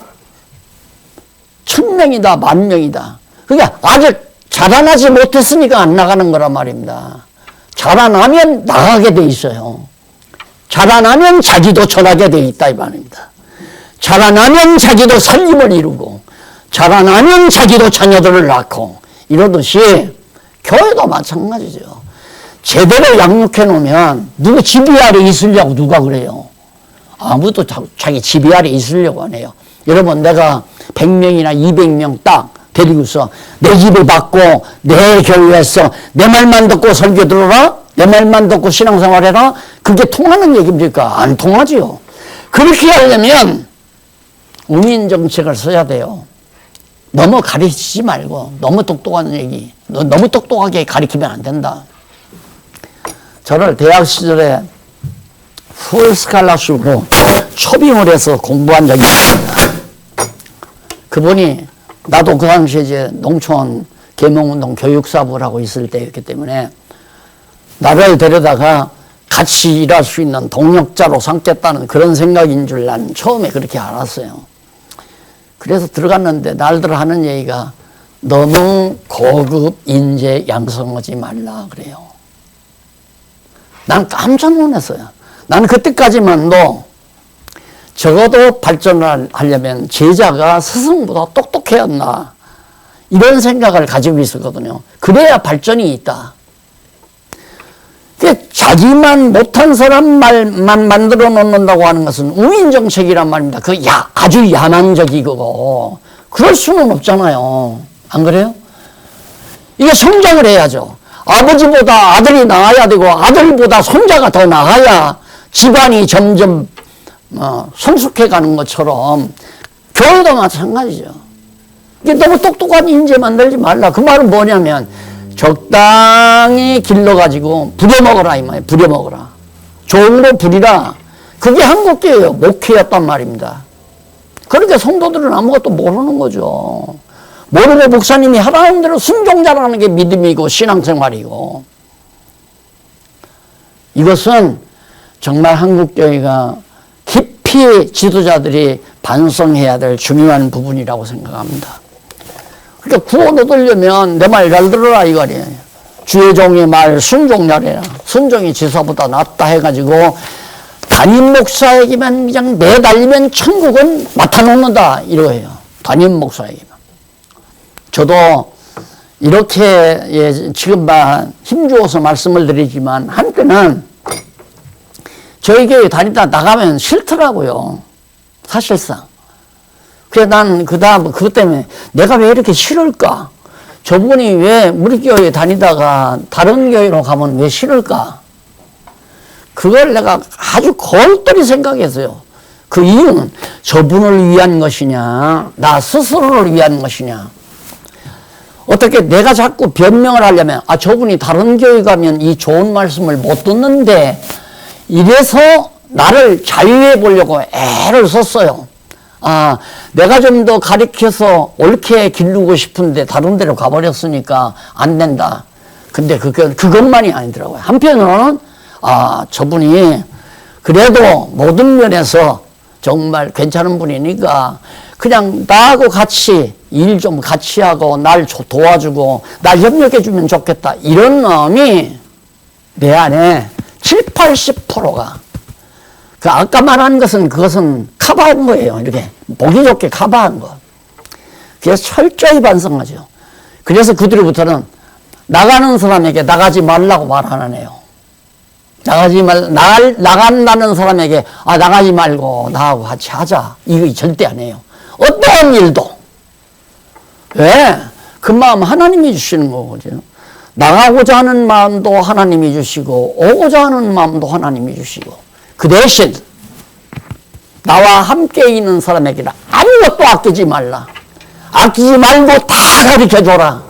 1000명이다 10,000명이다. 그게 아직 자라나지 못했으니까 안 나가는 거란 말입니다. 자라나면 나가게 돼 있어요. 자라나면 자기도 전하게 돼 있다 이 말입니다. 자라나면 자기도 살림을 이루고 자라나면 자기도 자녀들을 낳고 이러듯이 교회도 마찬가지죠. 제대로 양육해 놓으면 누구 지비 아래 있으려고 누가 그래요. 아무도 자기 지비 아래 있으려고 안 해요. 여러분 내가 100명이나 200명 딱 데리고서 내 집을 받고 내 교회에서 내 말만 듣고 설교 들어라, 내 말만 듣고 신앙생활해라, 그게 통하는 얘기입니까? 안 통하지요. 그렇게 하려면 우민정책을 써야 돼요. 너무 가르치지 말고 너무 똑똑한 얘기, 너무 똑똑하게 가르치면 안 된다. 저를 대학 시절에 풀 스칼라십으로 초빙을 해서 공부한 적이 있습니다. 그분이 나도 그 당시에 이제 농촌 계몽운동 교육사부라고 있을 때였기 때문에 나를 데려다가 같이 일할 수 있는 동력자로 삼겠다는 그런 생각인 줄 난 처음에 그렇게 알았어요. 그래서 들어갔는데 날들 하는 얘기가 너무 고급 인재 양성하지 말라 그래요. 난 깜짝 놀랐어요. 나는 그때까지만도 적어도 발전을 하려면 제자가 스승보다 똑똑해야 한다. 이런 생각을 가지고 있었거든요. 그래야 발전이 있다. 자기만 못한 사람 말만 만들어 놓는다고 하는 것은 우인정책이란 말입니다. 그 아주 야만적이고 그럴 수는 없잖아요. 안 그래요? 이게 성장을 해야죠. 아버지보다 아들이 나아야 되고 아들보다 손자가 더 나아야 집안이 점점 성숙해 가는 것처럼 교회도 마찬가지죠. 이게 너무 똑똑한 인재 만들지 말라. 그 말은 뭐냐면 적당히 길러가지고 부려먹어라 이 말이에요. 부려먹어라. 종으로 부리라. 그게 한국교회예요. 목회였단 말입니다. 그러니까 성도들은 아무것도 모르는 거죠. 모르고 목사님이 하라는 대로 순종자라는 게 믿음이고 신앙생활이고. 이것은 정말 한국교회가 깊이 지도자들이 반성해야 될 중요한 부분이라고 생각합니다. 그러니까 구원 얻으려면 내 말 잘 들어라 이거예요. 주의 종의 말 순종하래라. 순종이 지사보다 낫다 해가지고 담임 목사에게만 그냥 매달리면 천국은 맡아놓는다 이거예요. 담임 목사에게만. 저도 이렇게 지금만 힘주어서 말씀을 드리지만 한때는 저희 교회 다니다 나가면 싫더라고요. 사실상. 그래서 난 그다음 그것 때문에 내가 왜 이렇게 싫을까? 저분이 왜 우리 교회 다니다가 다른 교회로 가면 왜 싫을까? 그걸 내가 아주 골똘히 생각했어요. 그 이유는 저분을 위한 것이냐, 나 스스로를 위한 것이냐. 어떻게 내가 자꾸 변명을 하려면 저분이 다른 교회 가면 이 좋은 말씀을 못 듣는데 이래서 나를 자유해 보려고 애를 썼어요. 내가 좀 더 가르쳐서 옳게 기르고 싶은데 다른 데로 가버렸으니까 안 된다. 근데 그것만이 아니더라고요. 한편으로는 저분이 그래도 모든 면에서 정말 괜찮은 분이니까 그냥 나하고 같이 일 좀 같이 하고 날 도와주고 날 협력해 주면 좋겠다. 이런 마음이 내 안에 70~80%가 아까 말한 것은 그것은 커버한 거예요. 이렇게 보기 좋게 커버한 거. 그래서 철저히 반성하죠. 그래서 그들부터는 나가는 사람에게 나가지 말라고 말 안 하네요. 나간다는 사람에게 나가지 말고 나하고 같이 하자. 이거 절대 안 해요. 어떠한 일도. 왜? 그 마음 하나님이 주시는 거거든요. 나가고자 하는 마음도 하나님이 주시고 오고자 하는 마음도 하나님이 주시고 그 대신 나와 함께 있는 사람에게는 아무것도 아끼지 말라. 아끼지 말고 다 가르쳐줘라.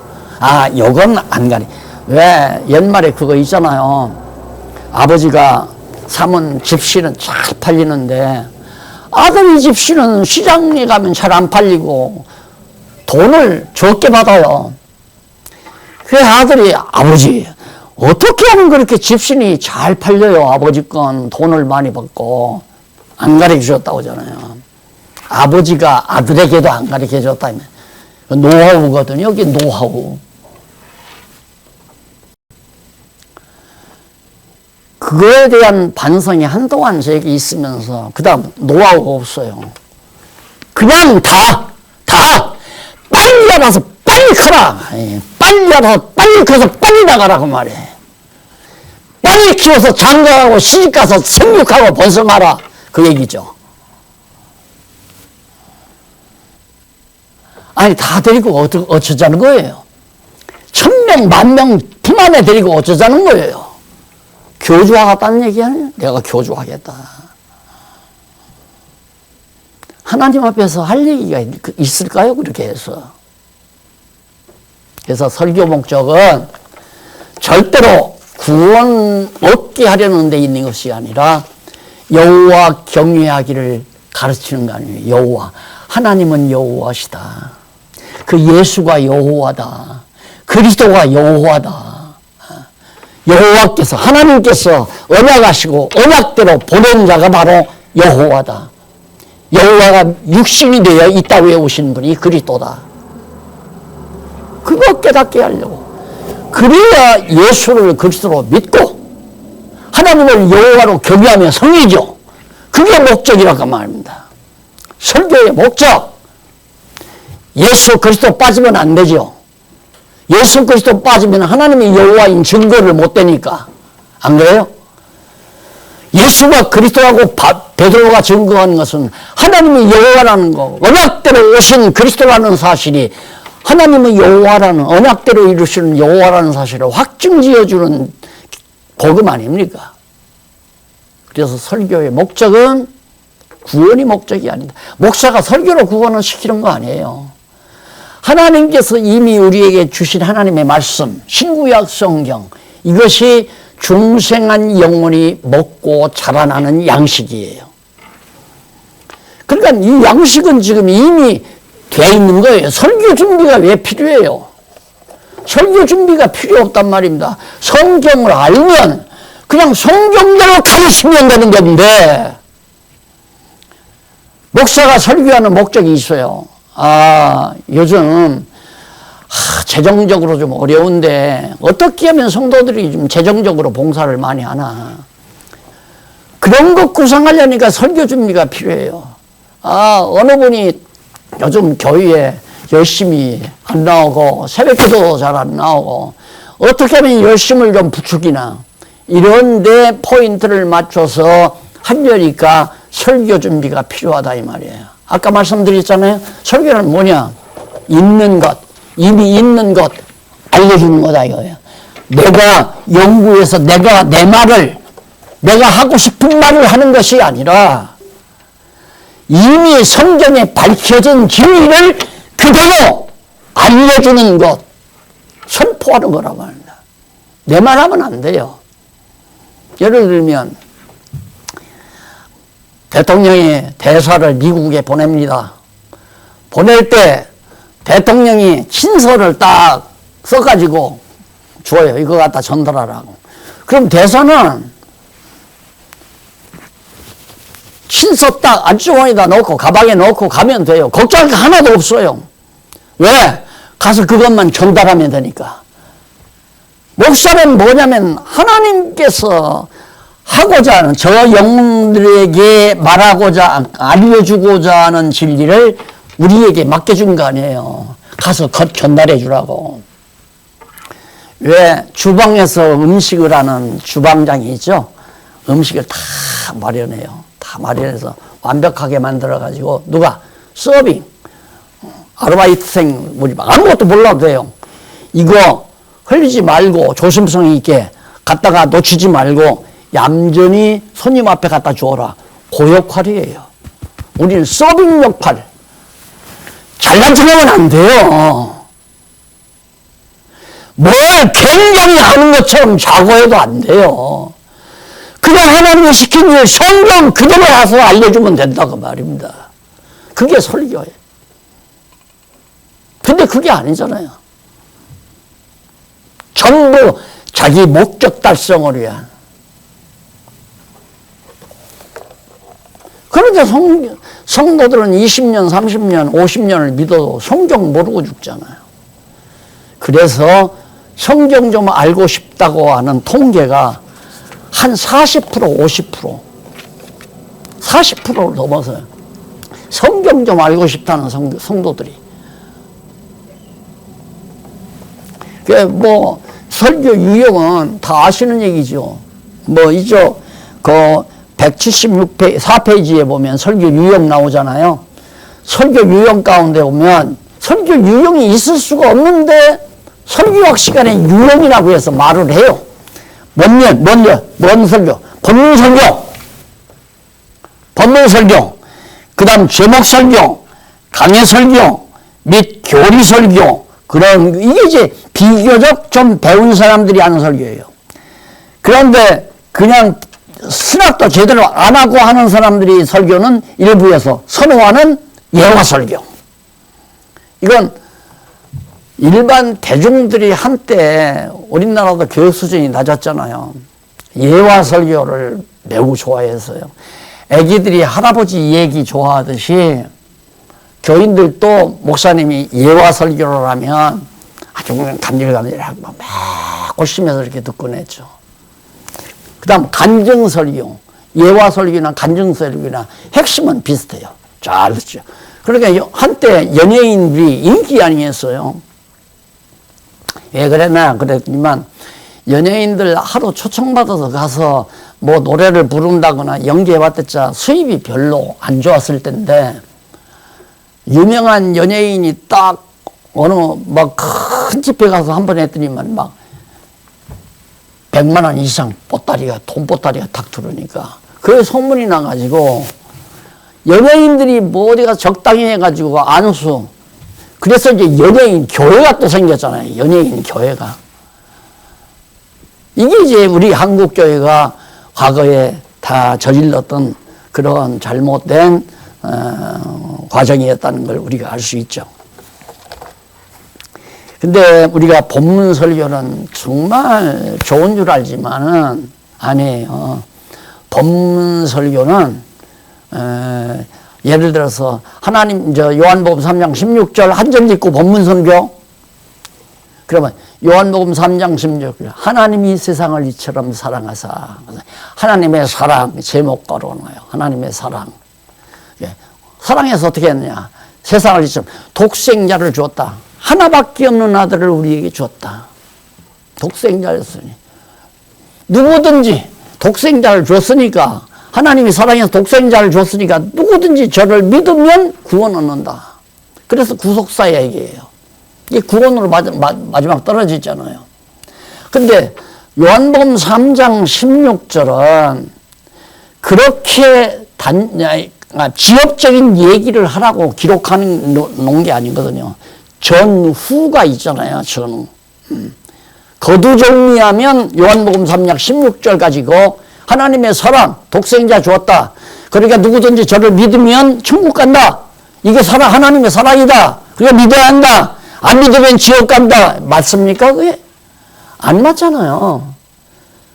요건 안 가리. 왜? 옛말에 그거 있잖아요. 아버지가 사문 집시는 잘 팔리는데 아들이 집시는 시장에 가면 잘 안 팔리고 돈을 적게 받아요. 그 아들이 아버지 어떻게 하면 그렇게 집신이 잘 팔려요? 아버지 건 돈을 많이 받고 안 가르쳐줬다고 하잖아요. 아버지가 아들에게도 안 가르쳐줬다면 노하우거든요. 여기 노하우. 그거에 대한 반성이 한동안 저에게 있으면서 그 다음 노하우가 없어요. 그냥 다 빨리 알아서 빨리 커라. 빨리 알아서 빨리 커서 빨리 나가라고 말해. 빨리 키워서 장가가고 시집가서 생육하고 번성하라. 그 얘기죠. 다 데리고 어쩌자는 거예요. 1000명, 10,000명 품 안에 데리고 어쩌자는 거예요. 교주하겠다는 얘기 아니에요? 내가 교주하겠다. 하나님 앞에서 할 얘기가 있을까요? 그렇게 해서. 그래서 설교 목적은 절대로 구원 얻게 하려는 데 있는 것이 아니라 여호와 경외하기를 가르치는 거 아니에요. 여호와. 하나님은 여호와시다. 그 예수가 여호와다. 그리스도가 여호와다. 여호와께서 하나님께서 언약하시고 언약대로 보낸 자가 바로 여호와다. 여호와가 육신이 되어 이 땅에 오신 분이 그리스도다. 그거 깨닫게 하려고. 그래야 예수를 그리스도로 믿고 하나님을 여호와로 경외하며 성이죠. 그게 목적이라고 말합니다. 설교의 목적. 예수 그리스도 빠지면 안 되죠. 예수 그리스도 빠지면 하나님의 여호와인 증거를 못 되니까. 안 그래요? 예수가 그리스도라고 베드로가 증거하는 것은 하나님의 여호와라는 거, 언약대로 오신 그리스도라는 사실이 하나님의 여호와라는, 언약대로 이루시는 여호와라는 사실을 확증지어주는 복음 아닙니까? 그래서 설교의 목적은 구원이 목적이 아니다. 목사가 설교로 구원을 시키는 거 아니에요. 하나님께서 이미 우리에게 주신 하나님의 말씀, 신구약 성경, 이것이 중생한 영혼이 먹고 자라나는 양식이에요. 그러니까 이 양식은 지금 이미 돼 있는 거예요. 설교 준비가 왜 필요해요? 설교 준비가 필요 없단 말입니다. 성경을 알면 그냥 성경대로 가르치면 되는 건데, 목사가 설교하는 목적이 있어요. 요즘 재정적으로 좀 어려운데 어떻게 하면 성도들이 좀 재정적으로 봉사를 많이 하나. 그런 것 구상하려니까 설교 준비가 필요해요. 어느 분이 요즘 교회에 열심히 안 나오고 새벽기도 잘 안 나오고 어떻게 하면 열심을 좀 부추기나, 이런 데 포인트를 맞춰서 하려니까 설교 준비가 필요하다 이 말이에요. 아까 말씀드렸잖아요. 설교는 뭐냐? 있는 것, 이미 있는 것 알려주는 거다 이거예요. 내가 연구해서 내가 내 말을, 내가 하고 싶은 말을 하는 것이 아니라 이미 성경에 밝혀진 진리를 그대로 알려주는 것, 선포하는 거라고 합니다. 내 말하면 안 돼요. 예를 들면 대통령이 대사를 미국에 보냅니다. 보낼 때 대통령이 친서를 딱 써가지고 줘요. 이거 갖다 전달하라고. 그럼 대사는 친서 딱 안주머니에다 넣고 가방에 넣고 가면 돼요. 걱정할 게 하나도 없어요. 왜? 가서 그것만 전달하면 되니까. 목사는 뭐냐면 하나님께서 하고자 하는, 저 영혼들에게 말하고자, 알려주고자 하는 진리를 우리에게 맡겨준 거 아니에요. 가서 전달해 주라고. 왜 주방에서 음식을 하는 주방장이 있죠? 음식을 다 마련해요. 다 마련해서 완벽하게 만들어가지고 누가 서빙, 아르바이트생 뭐 아무것도 몰라도 돼요. 이거 흘리지 말고 조심성 있게 갖다가 놓치지 말고 얌전히 손님 앞에 갖다 주어라. 그 역할이에요. 우리는 서빙 역할. 잘난 척하면 안 돼요. 뭘 굉장히 하는 것처럼 자고해도 안 돼요. 그냥 하나님이 시킨 일 성경 그대로 와서 알려주면 된다고 말입니다. 그게 설교예요. 근데 그게 아니잖아요. 전부 자기 목적 달성을 위한. 그런데 성도들은 20년, 30년, 50년을 믿어도 성경 모르고 죽잖아요. 그래서 성경 좀 알고 싶다고 하는 통계가 한 40%, 50%, 40%를 넘어서요. 성경 좀 알고 싶다는 성도들이. 뭐 설교 유형은 다 아시는 얘기죠. 뭐 이쪽 그 176페이지 4페이지에 보면 설교 유형 나오잖아요. 설교 유형 가운데 보면 설교 유형이 있을 수가 없는데 설교학 시간에 유형이라고 해서 말을 해요. 뭔 설교? 본문 설교, 법문 설교, 그 다음 제목 설교, 강해 설교, 및 교리 설교, 그런, 이게 이제 비교적 좀 배운 사람들이 하는 설교예요. 그런데 그냥 스납도 제대로 안 하고 하는 사람들이 설교는 일부에서 선호하는 예화 설교. 이건 일반 대중들이 한때 우리나라도 교육 수준이 낮았잖아요. 예화 설교를 매우 좋아했어요. 애기들이 할아버지 얘기 좋아하듯이 교인들도 목사님이 예화 설교를 하면 아주 감질감질하고 막 꼴시면서 이렇게 듣곤 했죠. 그 다음 간증 설교, 예화 설교나 간증 설교나 핵심은 비슷해요. 잘 듣죠. 그러니까 한때 연예인들이 인기 아니었어요. 왜 그랬나 그랬지만 연예인들 하루 초청받아서 가서 뭐 노래를 부른다거나 연기해봤댔자 수입이 별로 안 좋았을 텐데 유명한 연예인이 딱 어느 막 큰 집회 가서 한 번 했더니만 막 100만 원 이상 돈보따리가 탁 들어오니까 그게 소문이 나가지고 연예인들이 뭐 어디가 적당히 해가지고 안수. 그래서 이제 연예인 교회가 또 생겼잖아요. 연예인 교회가. 이게 이제 우리 한국 교회가 과거에 다 저질렀던 그런 잘못된 과정이었다는 걸 우리가 알 수 있죠. 근데 우리가 본문 설교는 정말 좋은 줄 알지만은 아니에요. 본문 설교는 예를 들어서 하나님 요한복음 3장 16절 한 절 읽고 본문 설교 그러면 요한복음 3장 16절 하나님이 세상을 이처럼 사랑하사 하나님의 사랑 제목가로 나와요. 하나님의 사랑. 사랑해서 어떻게 했느냐. 세상을 이처럼 독생자를 주었다. 하나밖에 없는 아들을 우리에게 주었다. 독생자였으니 누구든지 독생자를 줬으니까 하나님이 사랑해서 독생자를 줬으니까 누구든지 저를 믿으면 구원 얻는다. 그래서 구속사의 얘기예요. 이게 구원으로 마지막 떨어지잖아요. 근데 요한복음 3장 16절은 그렇게 지엽적인 얘기를 하라고 기록하는 놓은 게 아니거든요. 전후가 있잖아요. 전후. 거두 정리하면 요한복음 3장 16절 가지고 하나님의 사랑, 독생자 주었다. 그러니까 누구든지 저를 믿으면 천국 간다. 이게 하나님의 사랑이다. 그러니까 믿어야 한다. 안 믿으면 지옥 간다. 맞습니까? 그게? 안 맞잖아요.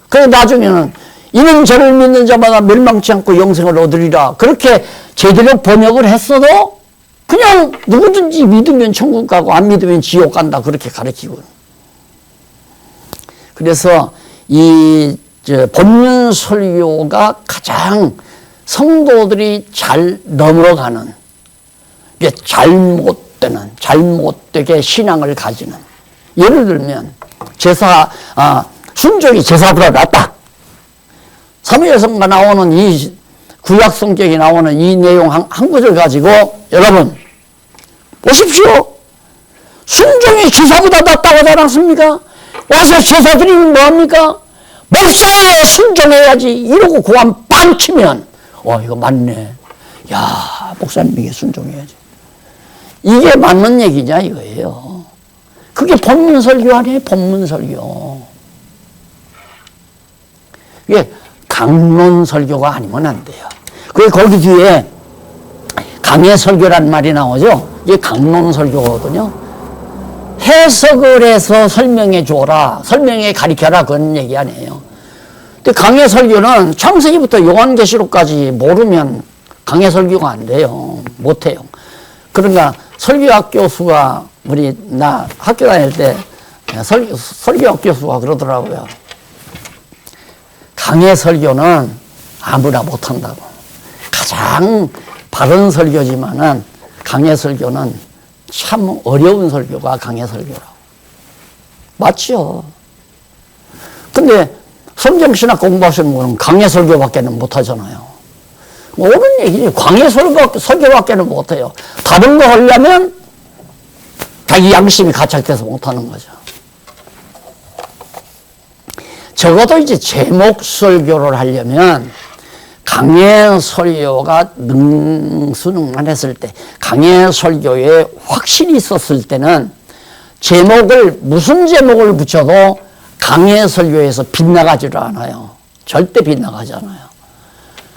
그래 나중에는 이는 저를 믿는 자마다 멸망치 않고 영생을 얻으리라. 그렇게 제대로 번역을 했어도 그냥 누구든지 믿으면 천국 가고 안 믿으면 지옥 간다. 그렇게 가르치고. 그래서 이 본문 설교가 가장 성도들이 잘 넘어가는 잘못되게 신앙을 가지는 예를 들면 순종이 제사보다 낫다. 사무엘서가 나오는 이 구약 성경에 나오는 이 내용 한 구절 가지고 여러분 보십시오. 순종이 제사보다 낫다고 하지 않았습니까? 와서 제사 드리면 뭐합니까? 목사에 순종해야지 이러고 고함 빵 치면 이거 맞네. 야, 목사님에게 순종해야지. 이게 맞는 얘기냐 이거예요. 그게 본문설교 아니에요? 본문설교. 이게 강론설교가 아니면 안 돼요. 그게 거기 뒤에 강해설교란 말이 나오죠. 이게 강론설교거든요. 해석을 해서 설명해 줘라, 설명해 가리켜라 그런 얘기 아니에요. 근데 강해설교는 창세기부터 요한계시록까지 모르면 강해설교가 안 돼요. 못 해요. 그러니까 설교학 교수가 나 학교 다닐 때 설교학 교수가 그러더라고요. 강해설교는 아무나 못한다고. 가장 바른 설교지만은 강해설교는 참 어려운 설교가 강해설교라고. 맞죠? 근데 성경신학 공부하시는 분은 강해설교밖에는 못하잖아요. 옳은 얘기지. 강해설교밖에는 못해요. 다른 거 하려면 자기 양심이 가착돼서 못하는 거죠. 적어도 이제 제목설교를 하려면 강해설교가 능수능란 했을 때, 강해설교에 확신이 있었을 때는 무슨 제목을 붙여도 강해설교에서 빗나가지를 않아요. 절대 빗나가지 않아요.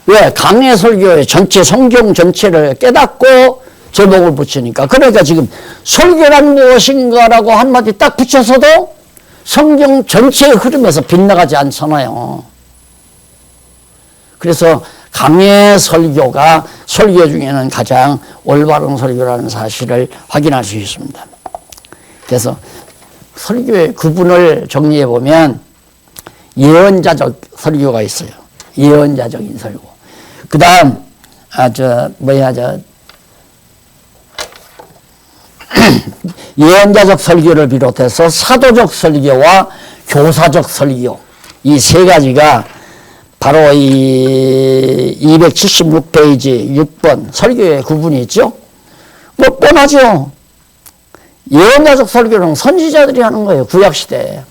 왜? 강해설교의 전체 성경 전체를 깨닫고 제목을 붙이니까. 그러니까 지금 설교란 무엇인가라고 한마디 딱 붙여서도 성경 전체의 흐름에서 빗나가지 않잖아요. 그래서 강해설교가 설교 중에는 가장 올바른 설교라는 사실을 확인할 수 있습니다. 그래서 설교의 구분을 정리해 보면 예언자적 설교가 있어요. 예언자적인 설교. 그 다음 예언자적 설교를 비롯해서 사도적 설교와 교사적 설교, 이 세 가지가 바로 이 276페이지 6번 설교의 구분이 있죠. 뭐 뻔하죠. 예언자적 설교는 선지자들이 하는 거예요. 구약시대에.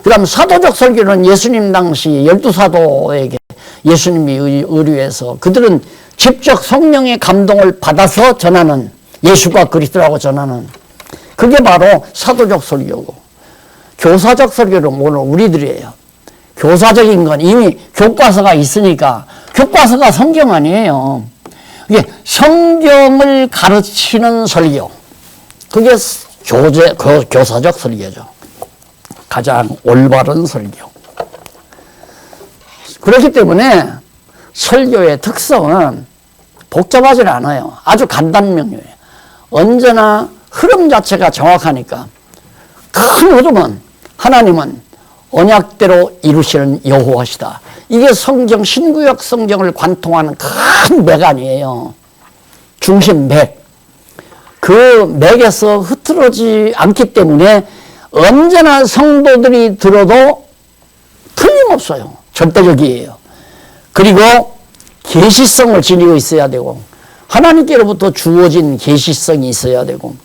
그 다음 사도적 설교는 예수님 당시 12사도에게 예수님이 의뢰해서 그들은 직접 성령의 감동을 받아서 전하는, 예수가 그리스도라고 전하는, 그게 바로 사도적 설교고, 교사적 설교는 오늘 우리들이에요. 교사적인 건 이미 교과서가 있으니까, 교과서가 성경 아니에요. 이게 성경을 가르치는 설교, 그게 교사적 설교죠. 가장 올바른 설교. 그렇기 때문에 설교의 특성은 복잡하지 않아요. 아주 간단명료해요. 언제나 흐름 자체가 정확하니까. 큰 흐름은 하나님은 언약대로 이루시는 여호와시다. 이게 성경, 신구약 성경을 관통하는 큰 맥아니에요. 중심 맥. 그 맥에서 흐트러지지 않기 때문에 언제나 성도들이 들어도 틀림없어요. 절대적이에요. 그리고 계시성을 지니고 있어야 되고, 하나님께로부터 주어진 계시성이 있어야 되고,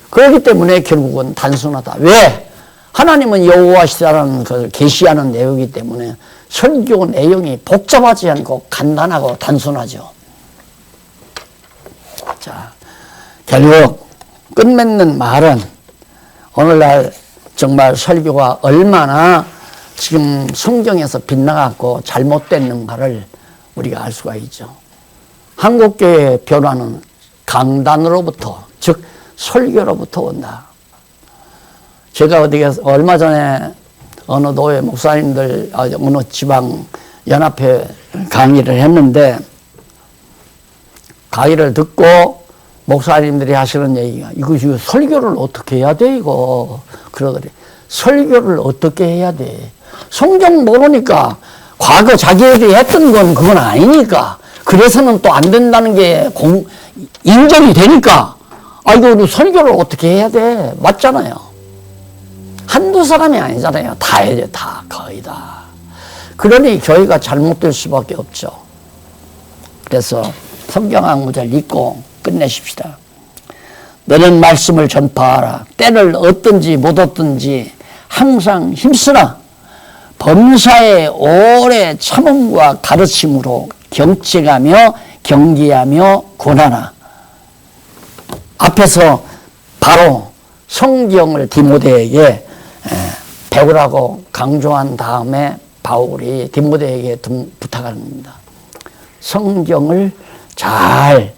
그렇기 때문에 결국은 단순하다. 왜? 하나님은 여호와시다라는 것을 계시하는 내용이기 때문에 설교 내용이 복잡하지 않고 간단하고 단순하죠. 자, 결국 끝맺는 말은 오늘날 정말 설교가 얼마나 지금 성경에서 빗나갔고 잘못됐는가를 우리가 알 수가 있죠. 한국교회의 변화는 강단으로부터, 즉 설교로부터 온다. 제가 얼마 전에 어느 노회 목사님들, 어느 지방 연합회 강의를 했는데, 강의를 듣고 목사님들이 하시는 얘기가, 이거 설교를 어떻게 해야 돼, 이거. 그러더래. 설교를 어떻게 해야 돼. 성경 모르니까, 과거 자기들이 했던 건 그건 아니니까, 그래서는 또 안 된다는 게 인정이 되니까, 이거 설교를 어떻게 해야 돼. 맞잖아요. 한두 사람이 아니잖아요. 다 해야 돼, 다, 거의 다. 그러니 교회가 잘못될 수밖에 없죠. 그래서 성경 한 구절 읽고 끝내십시다. 너는 말씀을 전파하라. 때를 얻든지 못 얻든지 항상 힘쓰라. 범사에 오래 참음과 가르침으로 경책하며 경계하며 권하라. 앞에서 바로 성경을 디모데에게 배우라고 강조한 다음에 바울이 디모데에게 부탁합니다. 성경을 잘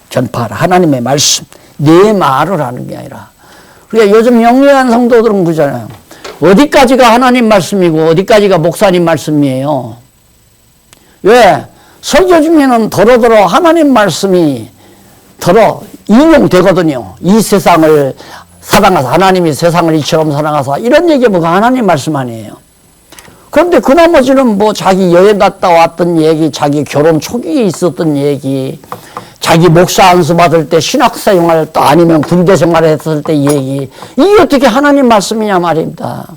전파하라. 하나님의 말씀. 내 말을 하는 게 아니라. 그러니까 요즘 영리한 성도들은 그러잖아요. 어디까지가 하나님 말씀이고 어디까지가 목사님 말씀이에요. 왜? 설교 중에는 더러더러 하나님 말씀이 인용되거든요. 이 세상을 사랑하사, 하나님이 세상을 이처럼 사랑하사, 이런 얘기가 하나님 말씀 아니에요. 그런데 그 나머지는 뭐 자기 여행 갔다 왔던 얘기, 자기 결혼 초기에 있었던 얘기, 자기 목사 안수 받을 때 신학생활 또 아니면 군대 생활했을 때 얘기, 이게 어떻게 하나님 말씀이냐 말입니다.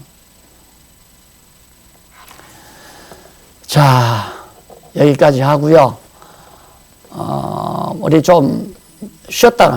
자, 여기까지 하고요. 우리 좀 쉬었다가